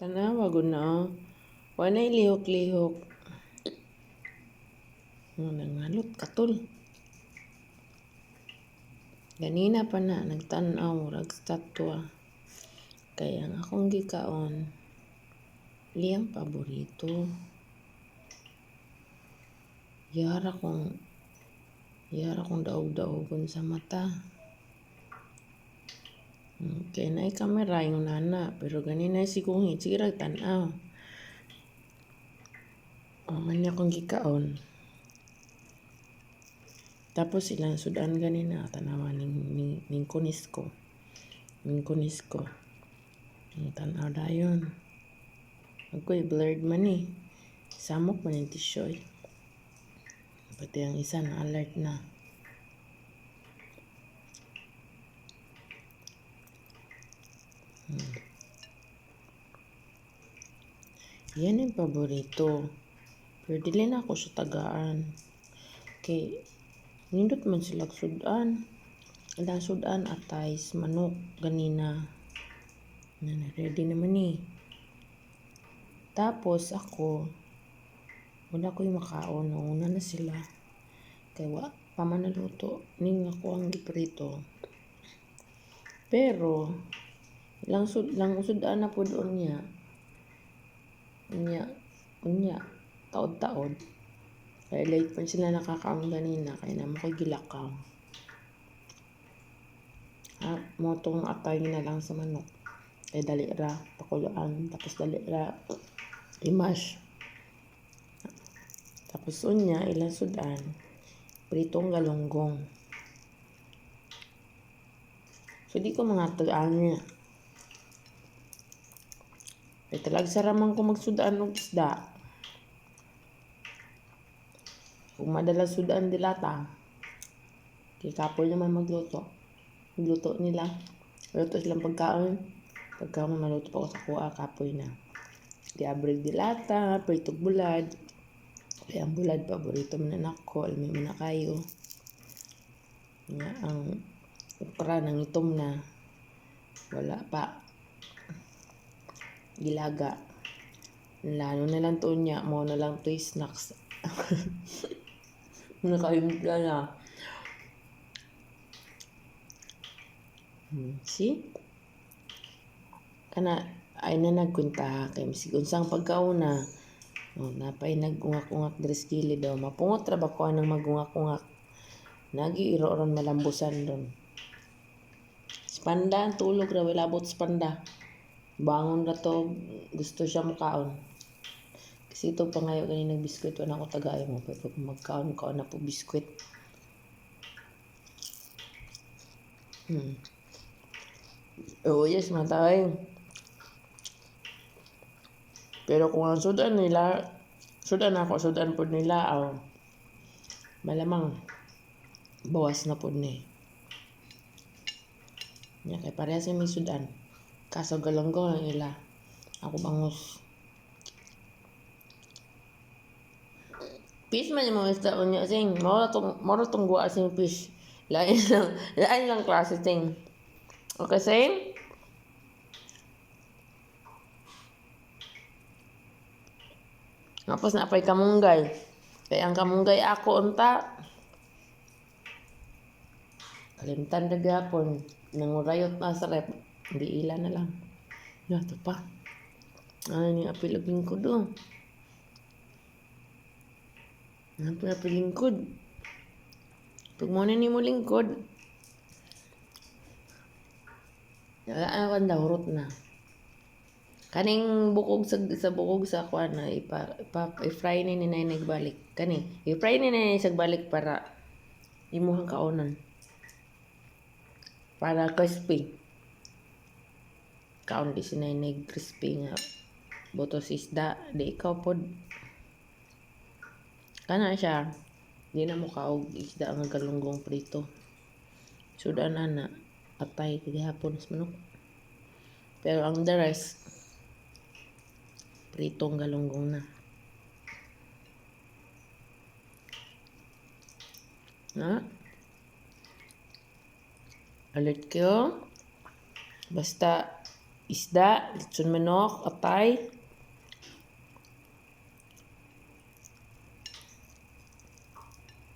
Tanawa gud na. Wanay lihok-lihok. Nangalot katol. Ganina pa na nagtan-aw rag statwa. Kaya ang akong gikaon liyang paborito. Yara kong daog-daogon sa mata. Kaya na kamera yung nana. Pero ganina si Kungi. Sige rag tan-aw. Man akong gikaon. Tapos ilang sudan ganina. Tanawa ning kunis ko. Tanaw dayon. Ako'y blurred man eh. Samok man yung tisyoy. Pati ang isa na alert na. Yan yung paborito. Pero dili na ako sa tagaan. Kay nindot man sila sudan. Ilang sudan atais, manok, ganina. Ready naman eh. Tapos ako, wala ko yung makaon. Una na sila. Kaya pamanaluto. Ning ako ang giprito. Pero, lang sudan na po doon niya. Unya, taod-taod. Kaya late pa sila nakakaon ganina. Kaya naman ko'y gilakaw. Motong atay na lang sa manok. Kaya dali ra, pakulaan. Tapos dali ra, imash. Tapos unya, ilang sudan. Pritong galunggong. So, di ko mga tagaan niya. Ay talag saraman ko magsudaan ng isda. Kung madala sudaan dilata, kay kapoy naman magluto. Magluto nila. Luto silang pagkaon. Pagkaon maluto pa ko sa kuha, kapoy na. Diabrig dilata, pritog bulad. Kaya ang bulad, paborito man anak ko. Alam mo na kayo. Ang ukra ng itom na. Wala pa. Gilaga. Lalo na lang to niya. Mo na lang to snacks. Nakayumpa na. See? Kana ay na nagkunta kay misig unsang pagkauna. Napay nagungak-ungak dres gilid daw. Mapungot ra ba ko nang magungak-ungak. Nagi iro-ron malambusan ron. Spanda tulog ra wala abot spanda. Bangon ra to, gusto siya mukaon. Kasi ito pa ngayon kanina biskwit, wala ko tagay mo. Pero pag magkaon na po biskwit. Oh yes, matay. Pero kung ang sudan po nila, malamang bawas na po ni. Kaya parehas yung may sudan. Kaso galanggo lang ila. Ako bangus. Fish man yung mga isda niya sing. Moro tong guwa sing fish. Lain lang klase sing. Okay sing? Tapos napay kamunggay. Kaya ang kamunggay ako unta. Kalimtan na gapon. Nangurayot na sa rep. Hindi ila na lang. Ito pa. Ano yung apilagin ko doon? Ano pa apilingkod? Pag mo na ni mo lingkod. Wala ang dahurot na. Kaning bukog sa bukog sa kuan na i-fry ni nay nagbalik. I-fry ni nay sagbalik para imuhang kaonan. Para crispy. Kaon di sinay crispy nga botos isda. Di ikaw pod. Kana siya. Di na mo kaog isda ang galunggong prito. Sudan na atay kagihapon sa manok. Pero ang the rest, pritong galunggong na. Alert kayo. Basta isda, litson manok, atay.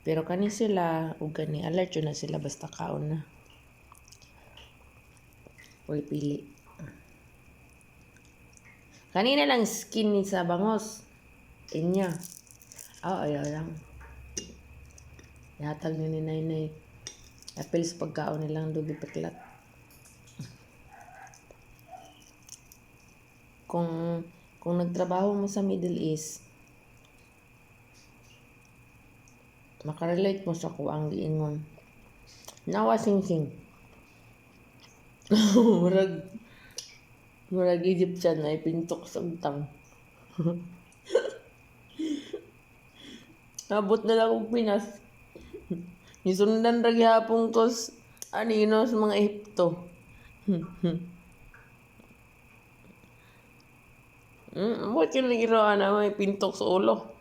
Pero kani sila, ug kani alert yun na sila basta kaon na. Uy, pili. Kanina lang skin ni sa bangos. Inya. Ayaw lang. Yatag ni Nainay. Apil sa pagkaon nilang dugi paklat. Kung nagtrabaho mo sa Middle East, makarelate mo sa kuang giingon. Nawa sing-sing. murag Egyptian na ipintok sa utang. Abot na lang og Pinas. Nisundan ra gyapon tos anino sa mga Ehipto. Mo kini iro ana may pintok sa ulo.